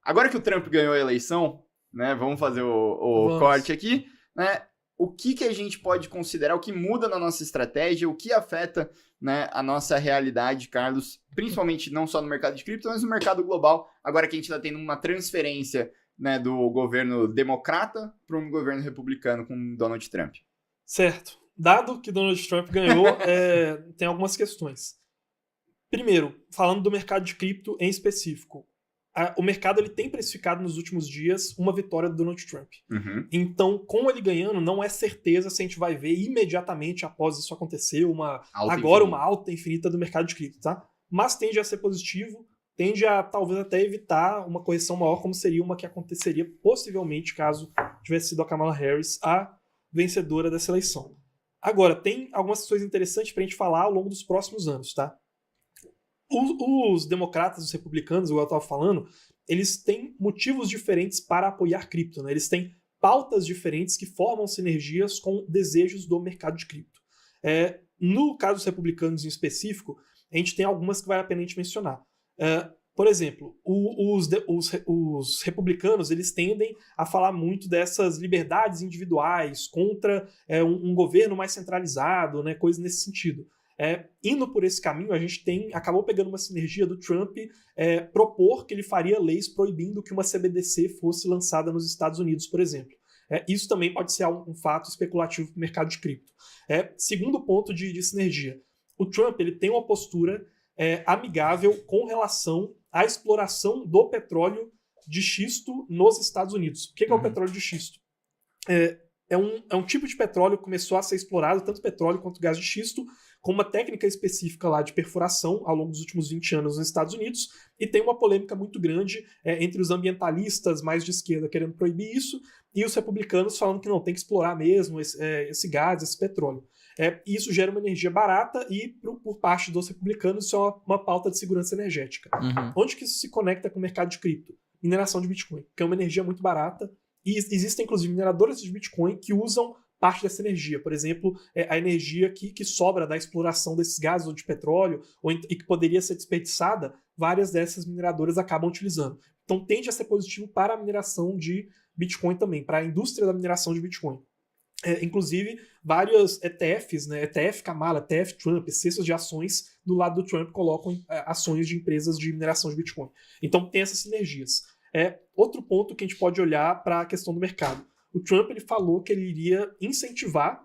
agora que o Trump ganhou a eleição, né, vamos fazer o corte aqui, né, o que a gente pode considerar, o que muda na nossa estratégia, o que afeta, né, a nossa realidade, Carlos, principalmente não só no mercado de cripto, mas no mercado global, agora que a gente está tendo uma transferência, né, do governo democrata para um governo republicano com Donald Trump. Certo. Dado que Donald Trump ganhou, tem algumas questões. Primeiro, falando do mercado de cripto em específico, o mercado ele tem precificado nos últimos dias uma vitória do Donald Trump. Uhum. Então, com ele ganhando, não é certeza se a gente vai ver imediatamente após isso acontecer uma alta infinita do mercado de cripto, tá? Mas tende a ser positivo, tende a talvez até evitar uma correção maior, como seria uma que aconteceria possivelmente caso tivesse sido a Kamala Harris a vencedora dessa eleição. Agora, tem algumas questões interessantes pra gente falar ao longo dos próximos anos, tá? Os democratas, os republicanos, igual eu estava falando, eles têm motivos diferentes para apoiar cripto, né? Eles têm pautas diferentes que formam sinergias com desejos do mercado de cripto. No caso dos republicanos em específico, a gente tem algumas que vale a pena a gente mencionar. Por exemplo, os republicanos eles tendem a falar muito dessas liberdades individuais contra um governo mais centralizado, né? Coisas nesse sentido. Indo por esse caminho, a gente acabou pegando uma sinergia do Trump propor que ele faria leis proibindo que uma CBDC fosse lançada nos Estados Unidos, por exemplo. Isso também pode ser um fato especulativo para o mercado de cripto. Segundo ponto de sinergia, o Trump ele tem uma postura amigável com relação à exploração do petróleo de xisto nos Estados Unidos. O que é o petróleo de xisto? É um tipo de petróleo que começou a ser explorado, tanto petróleo quanto gás de xisto, com uma técnica específica lá de perfuração ao longo dos últimos 20 anos nos Estados Unidos, e tem uma polêmica muito grande entre os ambientalistas mais de esquerda querendo proibir isso, e os republicanos falando que não, tem que explorar mesmo esse gás, esse petróleo. E isso gera uma energia barata e, por parte dos republicanos, isso é uma pauta de segurança energética. Uhum. Onde que isso se conecta com o mercado de cripto? Mineração de Bitcoin, que é uma energia muito barata, e existem, inclusive, mineradoras de Bitcoin que usam parte dessa energia. Por exemplo, a energia que sobra da exploração desses gases ou de petróleo e que poderia ser desperdiçada, várias dessas mineradoras acabam utilizando. Então tende a ser positivo para a mineração de Bitcoin também, para a indústria da mineração de Bitcoin. Inclusive, vários ETFs, né, ETF Kamala, ETF Trump, cestas de ações do lado do Trump colocam ações de empresas de mineração de Bitcoin. Então tem essas sinergias. Outro ponto que a gente pode olhar para a questão do mercado. O Trump ele falou que ele iria incentivar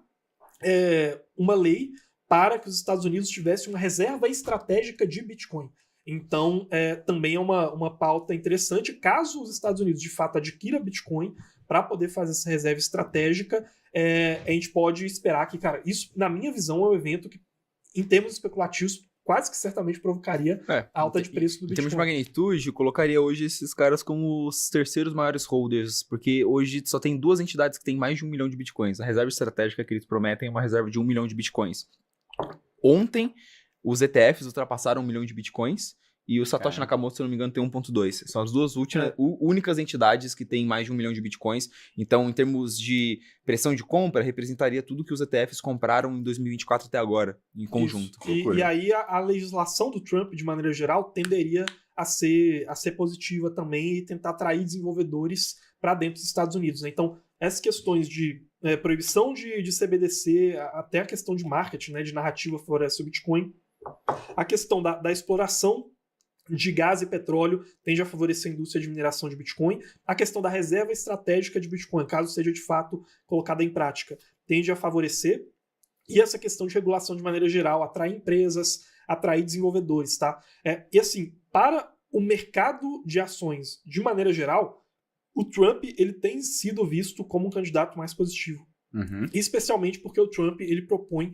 uma lei para que os Estados Unidos tivessem uma reserva estratégica de Bitcoin. Então, também é uma pauta interessante. Caso os Estados Unidos, de fato, adquiram Bitcoin para poder fazer essa reserva estratégica, a gente pode esperar que, cara, isso, na minha visão, é um evento que, em termos especulativos, quase que certamente provocaria alta de preço do Bitcoin. Em termos de magnitude, colocaria hoje esses caras como os terceiros maiores holders, porque hoje só tem 2 entidades que têm mais de 1 milhão de Bitcoins. A reserva estratégica que eles prometem é uma reserva de 1 milhão de Bitcoins. Ontem, os ETFs ultrapassaram 1 milhão de Bitcoins e o Satoshi Nakamoto, se eu não me engano, tem 1.2. São as duas únicas entidades que têm mais de 1 milhão de Bitcoins. Então, em termos de pressão de compra, representaria tudo que os ETFs compraram em 2024 até agora, em conjunto. E aí a legislação do Trump, de maneira geral, tenderia a ser positiva também e tentar atrair desenvolvedores para dentro dos Estados Unidos. Né? Então, essas questões de proibição de CBDC, até a questão de marketing, né, de narrativa favorece o Bitcoin, a questão da exploração de gás e petróleo tende a favorecer a indústria de mineração de Bitcoin. A questão da reserva estratégica de Bitcoin, caso seja de fato colocada em prática, tende a favorecer. E essa questão de regulação de maneira geral, atrair empresas, atrair desenvolvedores, tá? E assim, para o mercado de ações de maneira geral, o Trump ele tem sido visto como um candidato mais positivo. Especialmente porque o Trump ele propõe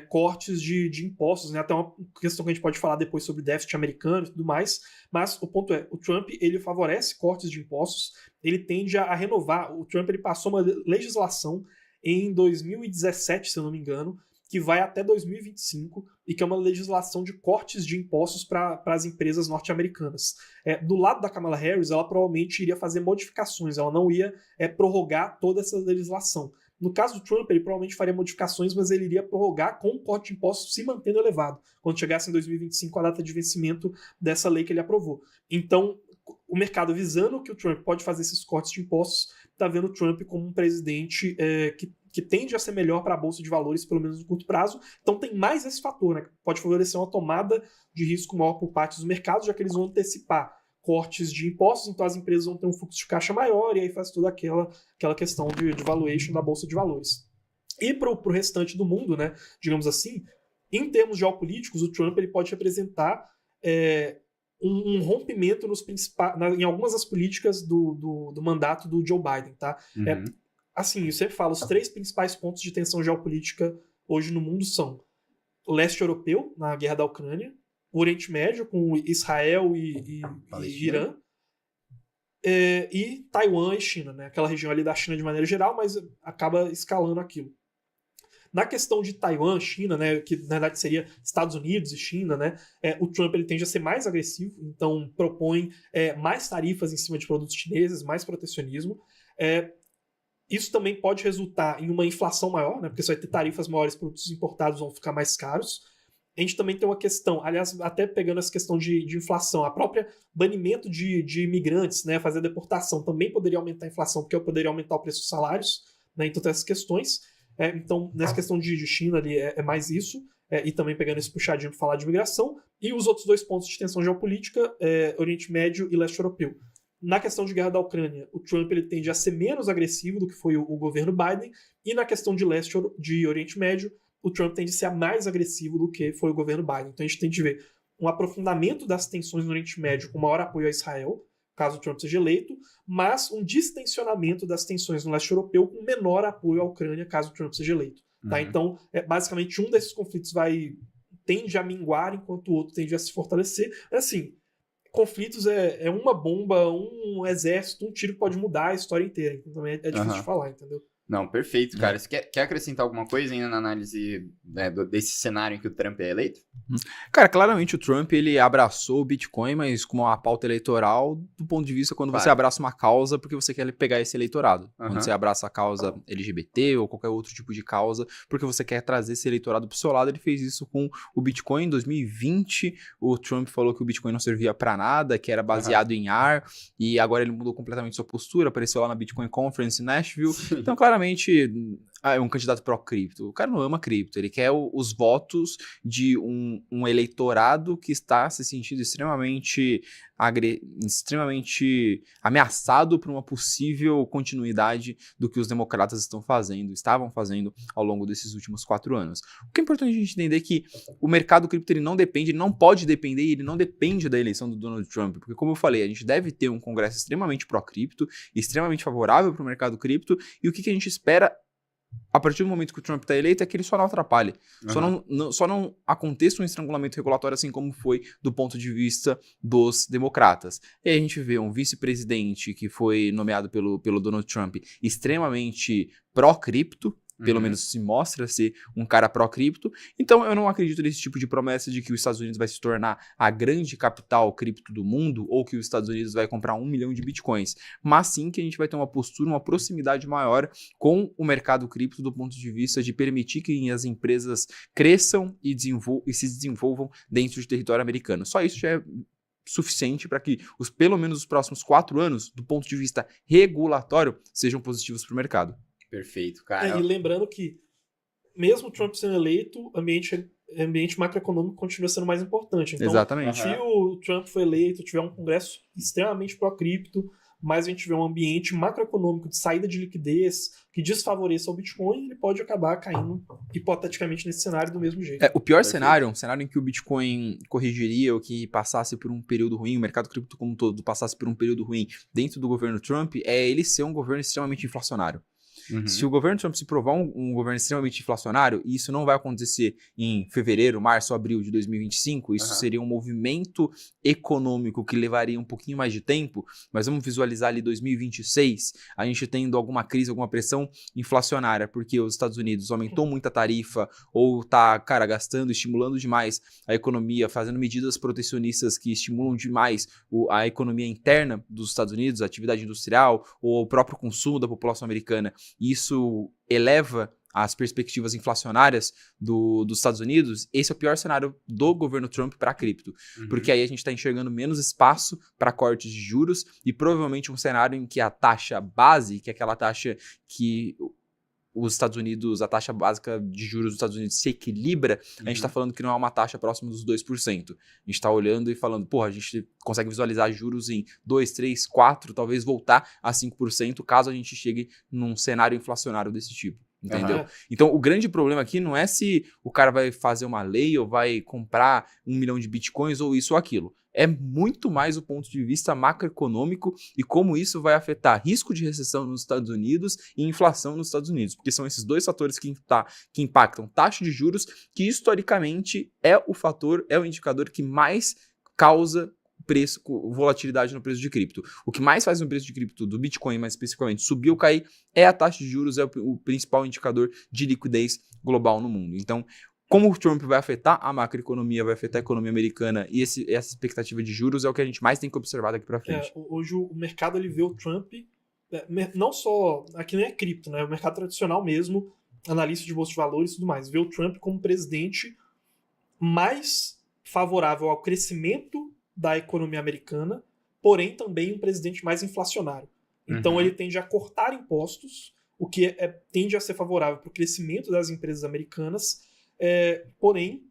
cortes de impostos, né? Até uma questão que a gente pode falar depois sobre déficit americano e tudo mais, mas o ponto o Trump ele favorece cortes de impostos, ele tende a renovar. O Trump ele passou uma legislação em 2017, se eu não me engano, que vai até 2025 e que é uma legislação de cortes de impostos para as empresas norte-americanas. Do lado da Kamala Harris, ela provavelmente iria fazer modificações, ela não ia prorrogar toda essa legislação. No caso do Trump, ele provavelmente faria modificações, mas ele iria prorrogar com o corte de impostos se mantendo elevado, quando chegasse em 2025 a data de vencimento dessa lei que ele aprovou. Então, o mercado visando que o Trump pode fazer esses cortes de impostos, está vendo o Trump como um presidente que tende a ser melhor para a Bolsa de Valores, pelo menos no curto prazo. Então tem mais esse fator, né? Pode favorecer uma tomada de risco maior por parte dos mercados, já que eles vão antecipar cortes de impostos, então as empresas vão ter um fluxo de caixa maior, e aí faz toda aquela questão de valuation da Bolsa de Valores. E para o restante do mundo, né, digamos assim, em termos geopolíticos, o Trump ele pode representar um rompimento em algumas das políticas do mandato do Joe Biden, tá? Uhum. Assim, eu sempre falo, os 3 principais pontos de tensão geopolítica hoje no mundo são o leste europeu, na guerra da Ucrânia, o Oriente Médio, com Israel e Irã, e Taiwan e China, né? Aquela região ali da China de maneira geral, mas acaba escalando aquilo. Na questão de Taiwan, China, né, que na verdade seria Estados Unidos e China, né, o Trump ele tende a ser mais agressivo, então propõe mais tarifas em cima de produtos chineses, mais protecionismo. Isso também pode resultar em uma inflação maior, né, porque você vai ter tarifas maiores, produtos importados vão ficar mais caros. A gente também tem uma questão, aliás, até pegando essa questão de inflação, a própria banimento de imigrantes, né, fazer deportação, também poderia aumentar a inflação, porque poderia aumentar o preço dos salários, né, então tem essas questões. Então, nessa questão de China ali é mais isso, e também pegando esse puxadinho para falar de imigração, e os outros 2 pontos de tensão geopolítica, Oriente Médio e Leste Europeu. Na questão de guerra da Ucrânia, o Trump ele tende a ser menos agressivo do que foi o governo Biden, e na questão de Oriente Médio, o Trump tende a ser mais agressivo do que foi o governo Biden. Então a gente tem de ver um aprofundamento das tensões no Oriente Médio com maior apoio a Israel, caso o Trump seja eleito, mas um distensionamento das tensões no leste europeu com menor apoio à Ucrânia, caso o Trump seja eleito. Tá? Então, basicamente, um desses conflitos tende a minguar, enquanto o outro tende a se fortalecer. Assim, conflitos é uma bomba, um exército, um tiro que pode mudar a história inteira. Então também é difícil de falar, entendeu? Não, perfeito, cara. Você quer acrescentar alguma coisa ainda na análise, né, desse cenário em que o Trump é eleito? Cara, claramente o Trump ele abraçou o Bitcoin, mas como uma pauta eleitoral, do ponto de vista quando você abraça uma causa porque você quer pegar esse eleitorado. Quando você abraça a causa LGBT ou qualquer outro tipo de causa porque você quer trazer esse eleitorado pro seu lado, ele fez isso com o Bitcoin. Em 2020, o Trump falou que o Bitcoin não servia para nada, que era baseado em ar, e agora ele mudou completamente sua postura, apareceu lá na Bitcoin Conference em Nashville. Então, claramente, é um candidato pró-cripto. O cara não ama cripto, ele quer os votos de um eleitorado que está se sentindo extremamente ameaçado por uma possível continuidade do que os democratas estavam fazendo ao longo desses últimos 4 anos. O que é importante a gente entender é que o mercado cripto ele não pode depender, ele não depende da eleição do Donald Trump, porque como eu falei, a gente deve ter um congresso extremamente pró-cripto, extremamente favorável para o mercado cripto, e o que a gente espera a partir do momento que o Trump está eleito é que ele só não atrapalhe, só não aconteça um estrangulamento regulatório assim como foi do ponto de vista dos democratas. E aí a gente vê um vice-presidente que foi nomeado pelo Donald Trump extremamente pró-cripto, pelo menos se mostra ser um cara pró-cripto. Então eu não acredito nesse tipo de promessa de que os Estados Unidos vai se tornar a grande capital cripto do mundo ou que os Estados Unidos vai comprar 1 milhão de bitcoins, mas sim que a gente vai ter uma postura, uma proximidade maior com o mercado cripto do ponto de vista de permitir que as empresas cresçam e se desenvolvam dentro do território americano. Só isso já é suficiente para que pelo menos os próximos 4 anos, do ponto de vista regulatório, sejam positivos para o mercado. Perfeito, cara. E lembrando que, mesmo o Trump sendo eleito, o ambiente macroeconômico continua sendo mais importante. Então, exatamente. Se o Trump foi eleito, tiver um congresso extremamente pró-cripto, mas a gente tiver um ambiente macroeconômico de saída de liquidez que desfavoreça o Bitcoin, ele pode acabar caindo, hipoteticamente, nesse cenário do mesmo jeito. O pior cenário, um cenário em que o Bitcoin corrigiria ou que passasse por um período ruim, o mercado cripto como um todo passasse por um período ruim dentro do governo Trump, é ele ser um governo extremamente inflacionário. Se o governo Trump se provar um governo extremamente inflacionário, e isso não vai acontecer em fevereiro, março, abril de 2025, isso seria um movimento econômico que levaria um pouquinho mais de tempo, mas vamos visualizar ali 2026, a gente tendo alguma crise, alguma pressão inflacionária, porque os Estados Unidos aumentou muita tarifa, ou tá, gastando, estimulando demais a economia, fazendo medidas protecionistas que estimulam demais a economia interna dos Estados Unidos, a atividade industrial, ou o próprio consumo da população americana. Isso eleva as perspectivas inflacionárias dos Estados Unidos, esse é o pior cenário do governo Trump para cripto. Porque aí a gente está enxergando menos espaço para cortes de juros e provavelmente um cenário em que a taxa base, que é aquela taxa que os Estados Unidos, a taxa básica de juros dos Estados Unidos se equilibra, a gente está falando que não é uma taxa próxima dos 2%. A gente está olhando e falando, porra, a gente consegue visualizar juros em 2, 3, 4, talvez voltar a 5%, caso a gente chegue num cenário inflacionário desse tipo. Entendeu? Então, o grande problema aqui não é se o cara vai fazer uma lei ou vai comprar 1 milhão de bitcoins ou isso ou aquilo. É muito mais o ponto de vista macroeconômico e como isso vai afetar risco de recessão nos Estados Unidos e inflação nos Estados Unidos. Porque são esses dois fatores que impactam taxa de juros, que historicamente é o indicador que mais causa preço, volatilidade no preço de cripto. O que mais faz no preço de cripto do Bitcoin, mais especificamente, subir ou cair, é a taxa de juros, é o principal indicador de liquidez global no mundo. Então, como o Trump vai afetar a macroeconomia, vai afetar a economia americana e essa expectativa de juros é o que a gente mais tem que observar daqui para frente. Hoje o mercado ele vê o Trump, não só, aqui nem é cripto, né? O mercado tradicional mesmo, analista de bolsa de valores e tudo mais, vê o Trump como presidente mais favorável ao crescimento da economia americana, porém também um presidente mais inflacionário. Então ele tende a cortar impostos, o que tende a ser favorável para o crescimento das empresas americanas, porém,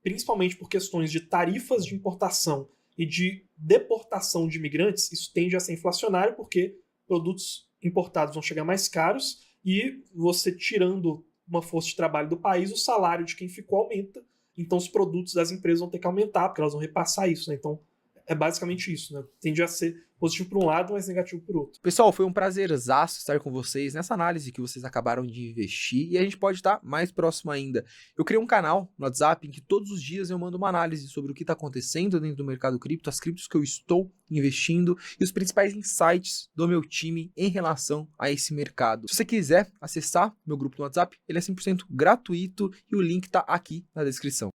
principalmente por questões de tarifas de importação e de deportação de imigrantes, isso tende a ser inflacionário porque produtos importados vão chegar mais caros e você tirando uma força de trabalho do país, o salário de quem ficou aumenta. Então os produtos das empresas vão ter que aumentar, porque elas vão repassar isso, né? Então é basicamente isso, né? Tende a ser positivo por um lado, mas negativo por outro. Pessoal, foi um prazerzaço estar com vocês nessa análise que vocês acabaram de investir e a gente pode estar mais próximo ainda. Eu criei um canal no WhatsApp em que todos os dias eu mando uma análise sobre o que está acontecendo dentro do mercado cripto, as criptos que eu estou investindo e os principais insights do meu time em relação a esse mercado. Se você quiser acessar meu grupo no WhatsApp, ele é 100% gratuito e o link está aqui na descrição.